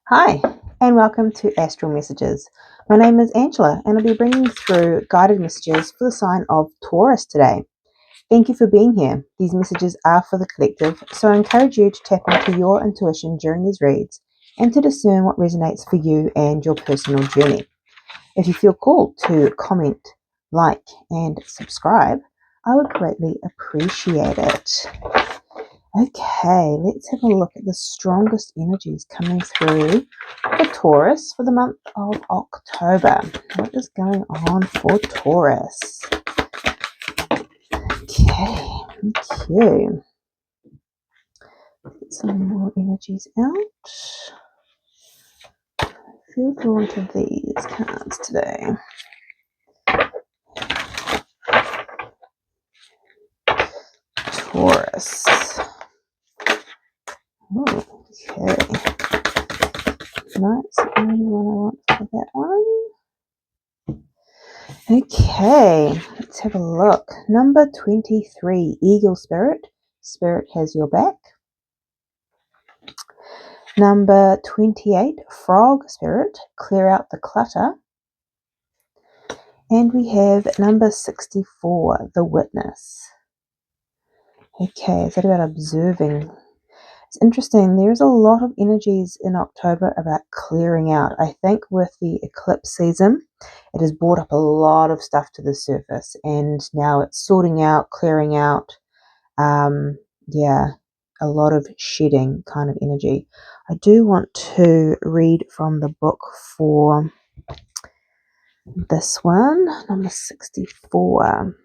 Hi, and welcome to Astral Messages. My name is Angela, and I'll be bringing through guided messages for the sign of Taurus today. Thank you for being here. These messages are for the collective, so I encourage you to tap into your intuition during these reads and to discern what resonates for you and your personal journey. If you feel called to comment, like, and subscribe, I would greatly appreciate it. Okay, let's have a look at the strongest energies coming through for Taurus for the month of October. What is going on for Taurus? Okay, thank you. Get some more energies out. I feel drawn to these cards today. Taurus. Oh, okay. That's the only one I want for that one. Okay, let's have a look. Number 23, Eagle Spirit. Spirit has your back. Number 28, Frog Spirit. Clear out the clutter. And we have number 64, The Witness. Okay, is that about observing? It's interesting. There's a lot of energies in October about clearing out. I think with the eclipse season, it has brought up a lot of stuff to the surface, and now it's sorting out, clearing out. Yeah, a lot of shedding kind of energy. I do want to read from the book for this one, number 64.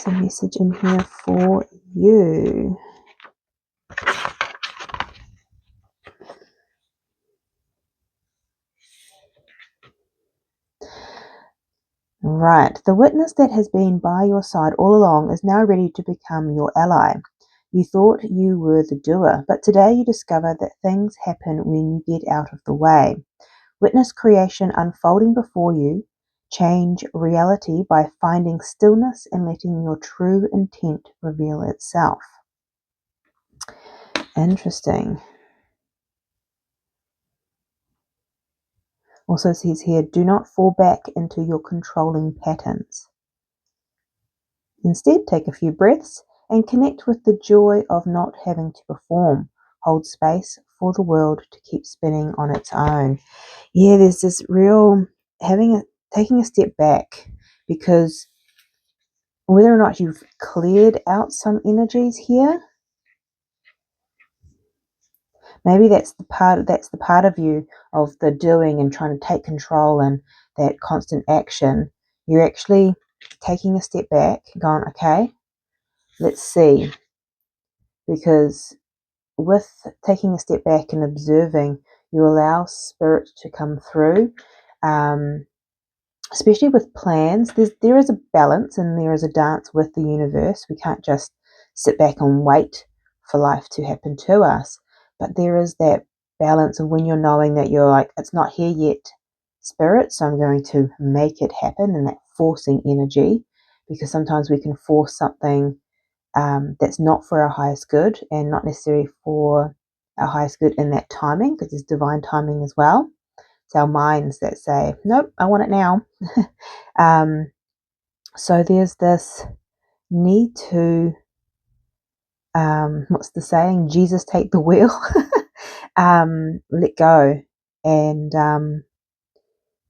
There's a message in here for you. Right, the witness that has been by your side all along is now ready to become your ally. You thought you were the doer, but today you discover that things happen when you get out of the way. Witness creation unfolding before you. Change reality by finding stillness and letting your true intent reveal itself. Interesting. Also says here, do not fall back into your controlling patterns. Instead, take a few breaths and connect with the joy of not having to perform. Hold space for the world to keep spinning on its own. Yeah, there's this real taking a step back, because whether or not you've cleared out some energies here, maybe that's the part of you of the doing and trying to take control and that constant action. You're actually taking a step back, going, okay, let's see. Because with taking a step back and observing, you allow spirit to come through. Especially with plans, there is a balance and there is a dance with the universe. We can't just sit back and wait for life to happen to us. But there is that balance of when you're knowing that you're like, it's not here yet, spirit, so I'm going to make it happen, and that forcing energy, because sometimes we can force something that's not for our highest good and not necessarily for our highest good in that timing, because there's divine timing as well. It's our minds that say, nope, I want it now. So there's this need to, what's the saying? Jesus, take the wheel. Let go. And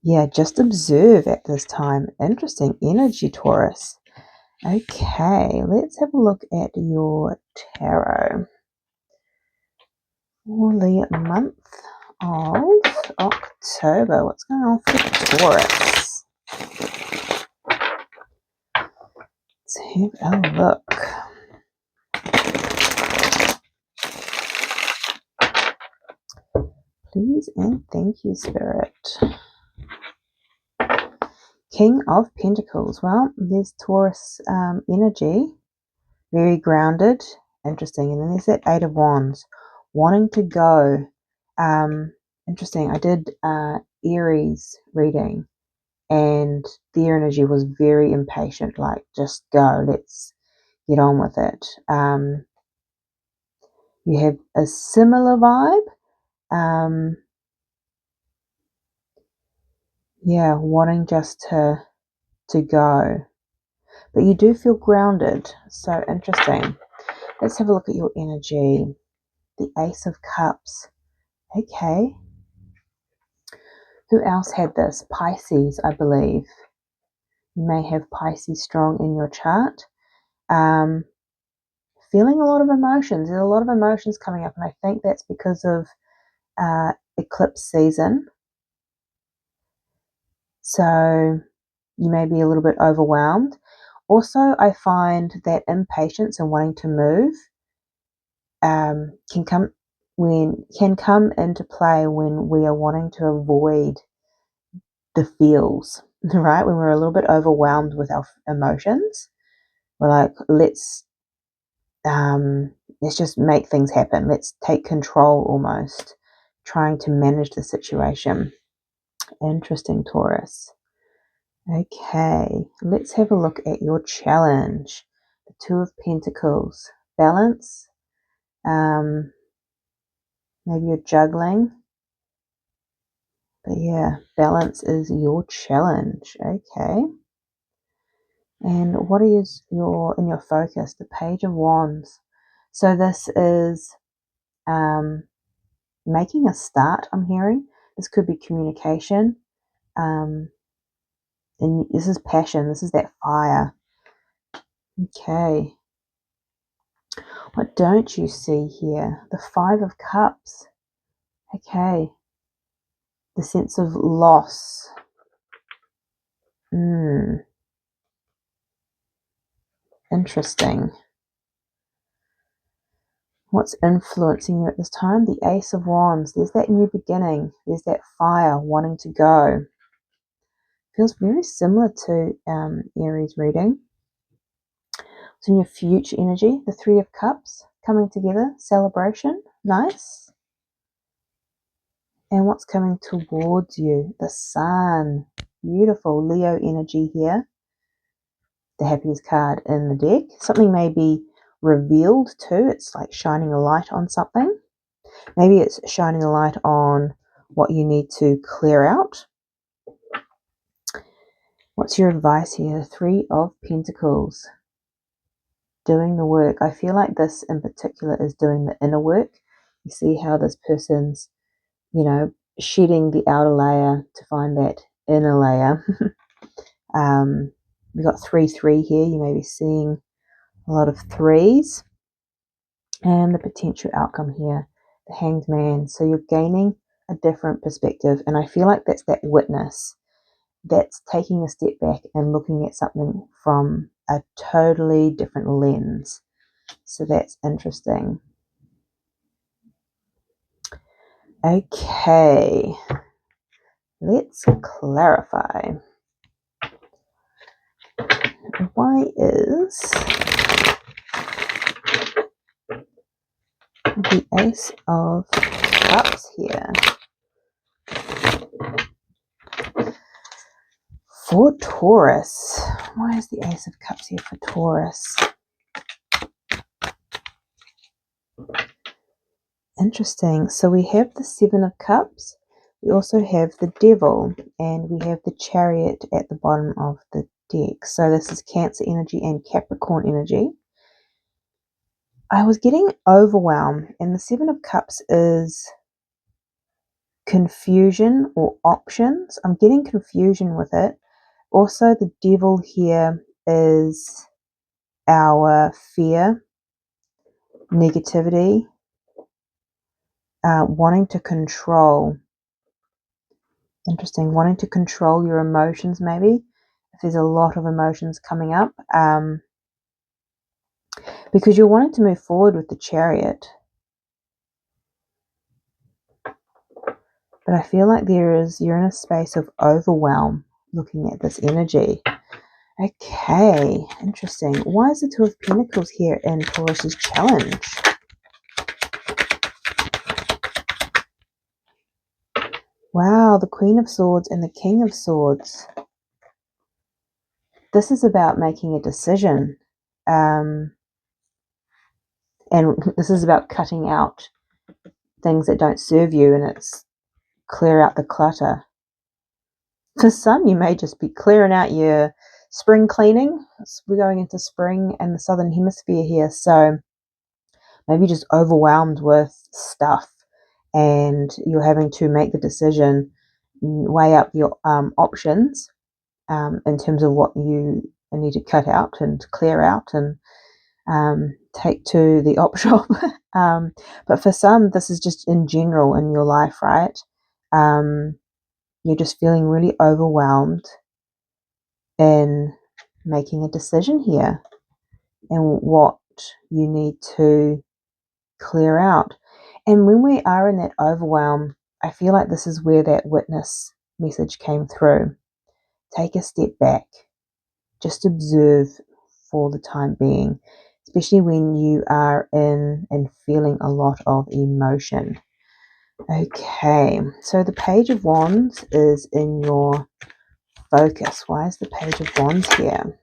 yeah, just observe at this time. Interesting energy, Taurus. Okay, let's have a look at your tarot for the month of October. What's going on for Taurus? Let's have a look. Please and thank you, Spirit. King of Pentacles. Well, there's Taurus energy, very grounded, interesting. And then there's that Eight of Wands, wanting to go. Interesting. I did Aries reading, and their energy was very impatient, like, just go, let's get on with it. you have a similar vibe. Yeah, wanting just to go. But you do feel grounded. So interesting. Let's have a look at your energy. The Ace of Cups. Okay. Who else had this? Pisces, I believe. You may have Pisces strong in your chart. Feeling a lot of emotions. There's a lot of emotions coming up, and I think that's because of eclipse season. So you may be a little bit overwhelmed. Also, I find that impatience and wanting to move can come into play when we are wanting to avoid the feels, right? When we're a little bit overwhelmed with our emotions, we're like, let's just make things happen. Let's take control almost, trying to manage the situation. Interesting, Taurus. Okay, let's have a look at your challenge. The Two of Pentacles. Balance. Maybe you're juggling. But yeah, balance is your challenge. Okay. And what is in your focus? The Page of Wands. So this is making a start, I'm hearing. This could be communication. And this is passion. This is that fire. Okay. What don't you see here? The Five of Cups. Okay. The sense of loss. Interesting. What's influencing you at this time? The Ace of Wands. There's that new beginning. There's that fire wanting to go. Feels very similar to Aries reading. So in your future energy, the Three of Cups coming together. Celebration. Nice. And what's coming towards you? The Sun. Beautiful Leo energy here. The happiest card in the deck. Something may be revealed too. It's like shining a light on something. Maybe it's shining a light on what you need to clear out. What's your advice here? Three of Pentacles. Doing the work. I feel like this in particular is doing the inner work. You see how this person's, shedding the outer layer to find that inner layer. We've got 3-3 here. You may be seeing a lot of threes. And the potential outcome here, the Hanged Man. So you're gaining a different perspective. And I feel like that's that witness that's taking a step back and looking at something from a totally different lens. So that's interesting. Okay, let's clarify. Why is the Ace of Cups here? For Taurus. Why is the Ace of Cups here for Taurus? Interesting. So we have the Seven of Cups. We also have the Devil. And we have the Chariot at the bottom of the deck. So this is Cancer energy and Capricorn energy. I was getting overwhelmed. And the Seven of Cups is confusion or options. I'm getting confusion with it. Also, the Devil here is our fear, negativity, wanting to control. Interesting. Wanting to control your emotions, maybe. If there's a lot of emotions coming up. Because you're wanting to move forward with the Chariot. But I feel like you're in a space of overwhelm looking at this energy. Okay, interesting. Why is the Two of Pentacles here in Taurus's challenge? Wow, the Queen of Swords and the King of Swords. This is about making a decision. And this is about cutting out things that don't serve you, and it's clear out the clutter. For some, you may just be clearing out your spring cleaning. We're going into spring in the southern hemisphere here, so maybe just overwhelmed with stuff and you're having to make the decision, weigh up your options in terms of what you need to cut out and clear out and take to the op shop. But for some, this is just in general in your life, right? You're just feeling really overwhelmed in making a decision here and what you need to clear out. And when we are in that overwhelm, I feel like this is where that witness message came through. Take a step back. Just observe for the time being, especially when you are in and feeling a lot of emotion. Okay, so the Page of Wands is in your focus. Why is the Page of Wands here?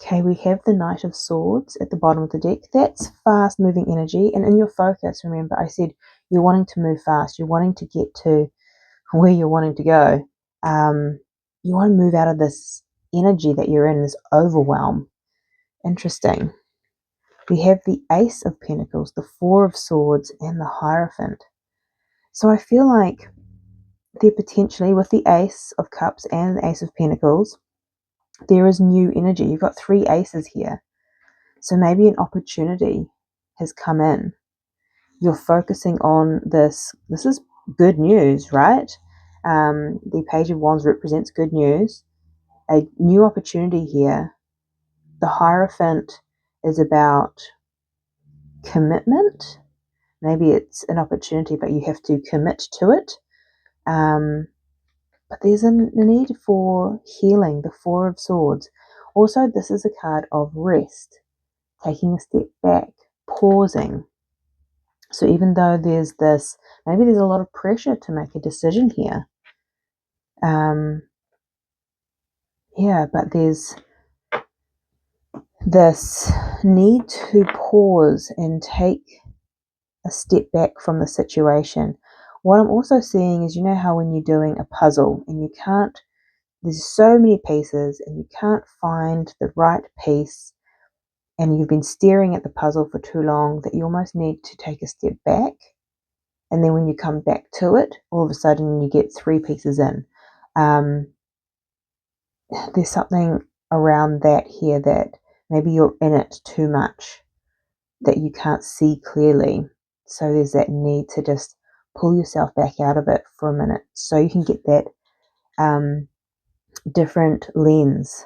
Okay, we have the Knight of Swords at the bottom of the deck. That's fast moving energy. And in your focus, remember, I said you're wanting to move fast. You're wanting to get to where you're wanting to go. You want to move out of this energy that you're in, this overwhelm. Interesting. We have the Ace of Pentacles, the Four of Swords, and the Hierophant. So I feel like there potentially, with the Ace of Cups and the Ace of Pentacles, there is new energy. You've got 3 aces here. So maybe an opportunity has come in. You're focusing on this. This is good news, right? The Page of Wands represents good news. A new opportunity here. The Hierophant is about commitment. Maybe it's an opportunity, but you have to commit to it. But there's a need for healing, the Four of Swords. Also, this is a card of rest, taking a step back, pausing. So even though there's this, maybe there's a lot of pressure to make a decision here. Yeah, but there's this need to pause and take a step back from the situation. What I'm also seeing is, you know how when you're doing a puzzle and you can't, there's so many pieces and you can't find the right piece and you've been staring at the puzzle for too long that you almost need to take a step back. And then when you come back to it, all of a sudden you get 3 pieces in. There's something around that here that maybe you're in it too much, that you can't see clearly. So there's that need to just pull yourself back out of it for a minute so you can get that different lens,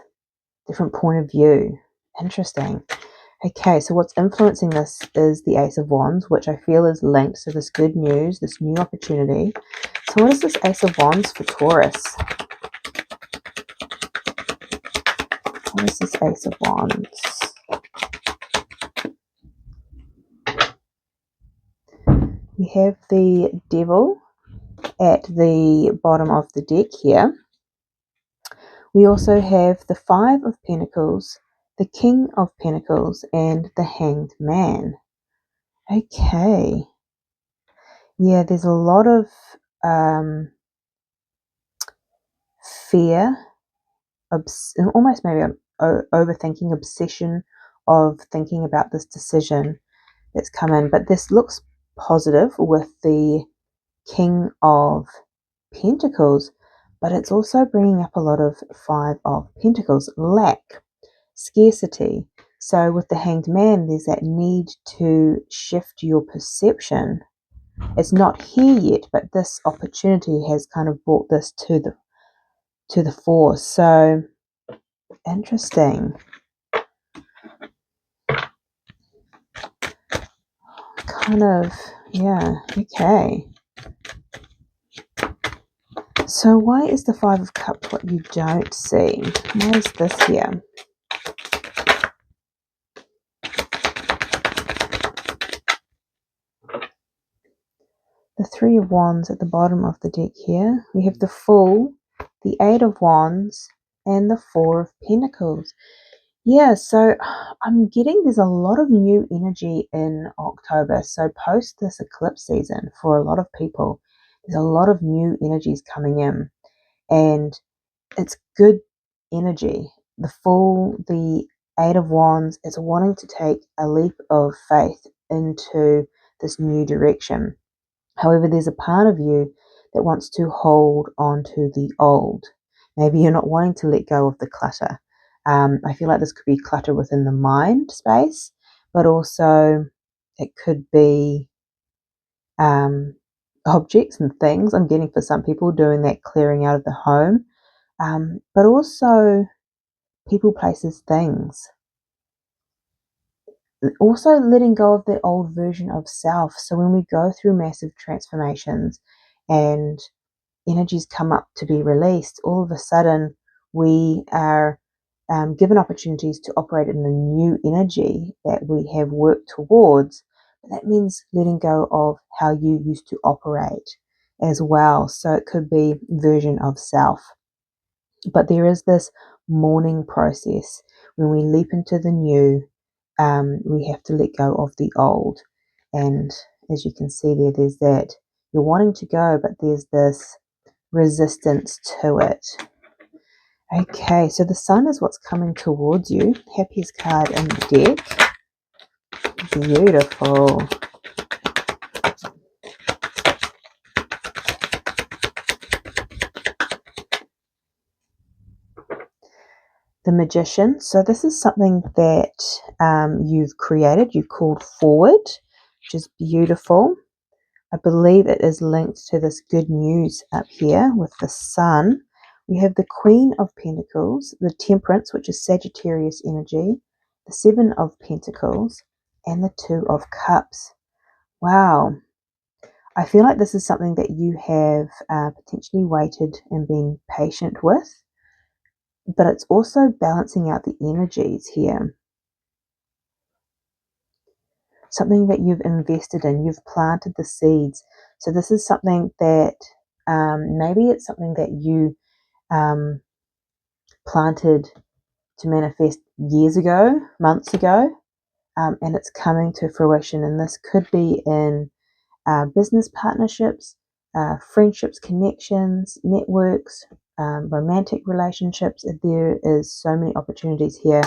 different point of view. Interesting. Okay, so what's influencing this is the Ace of Wands, which I feel is linked to this good news, this new opportunity. So what is this Ace of Wands for Taurus? What is this Ace of Wands? We have the Devil at the bottom of the deck here. We also have the Five of Pentacles, the King of Pentacles, and the Hanged Man. Okay. Yeah, there's a lot of fear, almost maybe an overthinking, obsession of thinking about this decision that's come in. But this looks positive with the King of Pentacles, but it's also bringing up a lot of Five of Pentacles, lack, scarcity. So with the Hanged Man, there's that need to shift your perception. It's not here yet, but this opportunity has kind of brought this to the fore. So interesting. Kind of, yeah, okay. So why is the Five of Cups what you don't see? Why is this here? The Three of Wands at the bottom of the deck here. We have the Fool the Eight of Wands, and the Four of Pentacles. Yeah, so I'm getting there's a lot of new energy in October. So post this eclipse season for a lot of people, there's a lot of new energies coming in, and it's good energy. The Eight of Wands is wanting to take a leap of faith into this new direction. However, there's a part of you that wants to hold on to the old. Maybe you're not wanting to let go of the clutter. I feel like this could be clutter within the mind space, but also it could be um, objects and things. I'm getting for some people doing that clearing out of the home, but also people, places, things. Also letting go of the old version of self. So when we go through massive transformations and energies come up to be released, all of a sudden we are given opportunities to operate in the new energy that we have worked towards. But that means letting go of how you used to operate as well. So it could be version of self. But there is this mourning process. When we leap into the new, we have to let go of the old. And as you can see there, there's that. You're wanting to go, but there's this resistance to it. Okay, so the sun is what's coming towards you. Happiest card in the deck. Beautiful. The Magician. So this is something that you've created, you've called forward, which is beautiful. I believe it is linked to this good news up here with the sun. We have the Queen of Pentacles, the Temperance, which is Sagittarius energy, the Seven of Pentacles, and the Two of Cups. Wow. I feel like this is something that you have potentially waited and been patient with, but it's also balancing out the energies here. Something that you've invested in, you've planted the seeds. So this is something that maybe it's something that you planted to manifest years ago, months ago, and it's coming to fruition. And this could be in business partnerships, friendships, connections, networks, romantic relationships. There is so many opportunities here,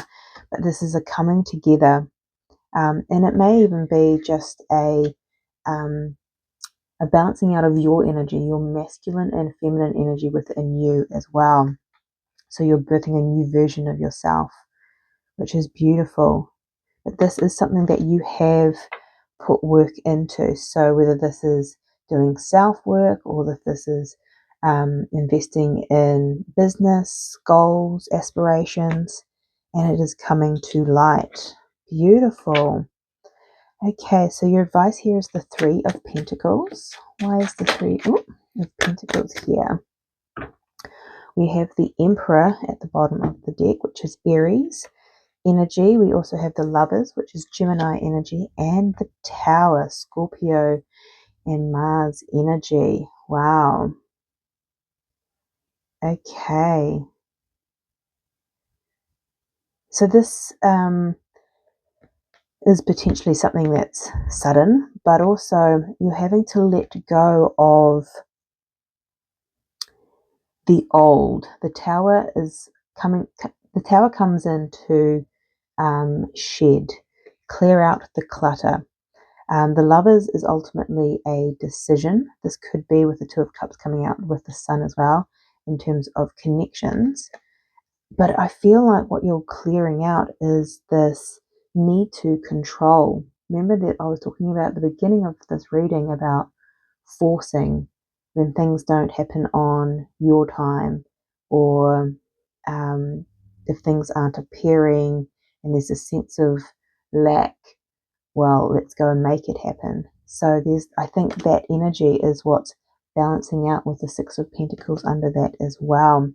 but this is a coming together. And it may even be just a balancing out of your energy, your masculine and feminine energy within you as well. So you're birthing a new version of yourself, which is beautiful. But this is something that you have put work into. So whether this is doing self work or if this is investing in business, goals, aspirations, and it is coming to light. Beautiful. Okay, so your advice here is the Three of Pentacles. Why is the Three of Pentacles here? We have the Emperor at the bottom of the deck, which is Aries energy. We also have the Lovers, which is Gemini energy, and the Tower, Scorpio and Mars energy. Wow. Okay. So this is potentially something that's sudden, but also you're having to let go of the old. The Tower is coming. The Tower comes in to shed, clear out the clutter. The Lovers is ultimately a decision. This could be with the Two of Cups coming out with the Sun as well, in terms of connections. But I feel like what you're clearing out is this need to control. Remember that I was talking about at the beginning of this reading about forcing when things don't happen on your time, or if things aren't appearing and there's a sense of lack, well, let's go and make it happen. So I think that energy is what's balancing out with the Six of Pentacles under that as well.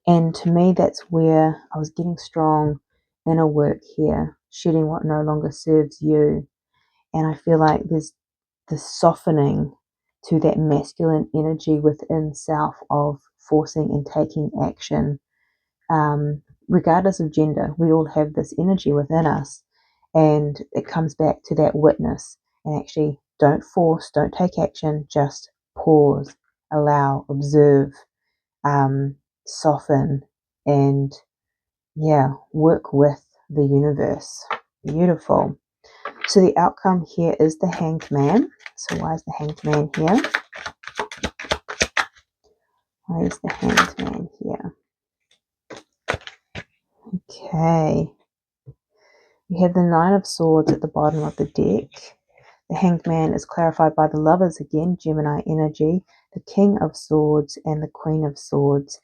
And to me, that's where I was getting strong inner work here, shedding what no longer serves you. And I feel like there's this softening to that masculine energy within self of forcing and taking action, regardless of gender. We all have this energy within us, and it comes back to that witness. And actually, don't force, don't take action, just pause, allow, observe, soften, and work with the universe. Beautiful. So the outcome here is the Hanged Man. So why is the Hanged Man here? Why is the Hanged Man here? Okay. We have the Nine of Swords at the bottom of the deck. The Hanged Man is clarified by the Lovers again, Gemini energy, the King of Swords, and the Queen of Swords.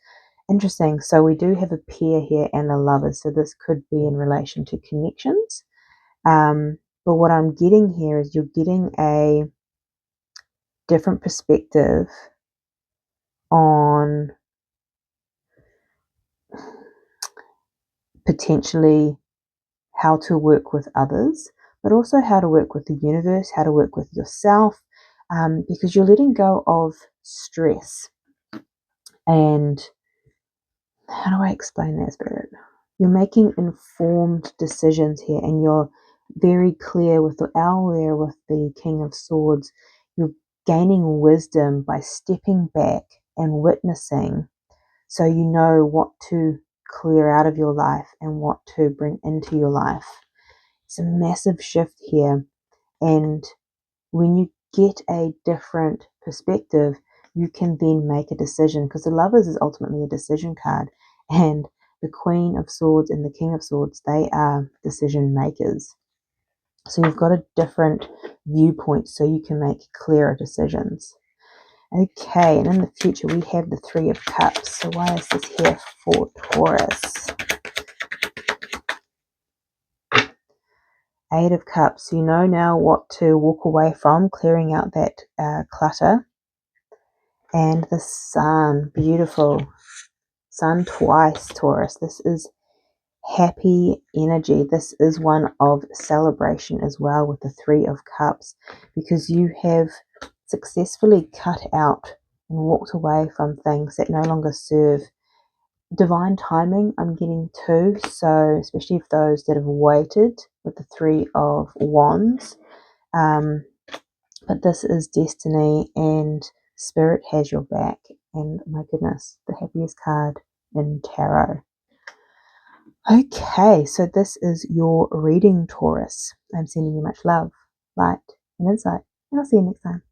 Interesting. So we do have a pair here and the Lovers. So this could be in relation to connections. But what I'm getting here is you're getting a different perspective on potentially how to work with others, but also how to work with the universe, how to work with yourself, because you're letting go of stress. And how do I explain that, Spirit? You're making informed decisions here, and you're very clear with the owl there, with the King of Swords. You're gaining wisdom by stepping back and witnessing, so you know what to clear out of your life and what to bring into your life. It's a massive shift here, and when you get a different perspective, you can then make a decision, because the Lovers is ultimately a decision card, and the Queen of Swords and the King of Swords, they are decision makers. So you've got a different viewpoint, so you can make clearer decisions. Okay, and in the future we have the Three of Cups. So why is this here for Taurus? Eight of Cups. You know now what to walk away from, clearing out that clutter. And the Sun. Beautiful. Sun twice, Taurus. This is happy energy. This is one of celebration as well, with the Three of Cups, because you have successfully cut out and walked away from things that no longer serve. Divine timing, I'm getting too. So especially for those that have waited with the Three of Wands. But this is destiny, and Spirit has your back. And my goodness, the happiest card in tarot. Okay, so this is your reading, Taurus. I'm sending you much love, light, and insight, and I'll see you next time.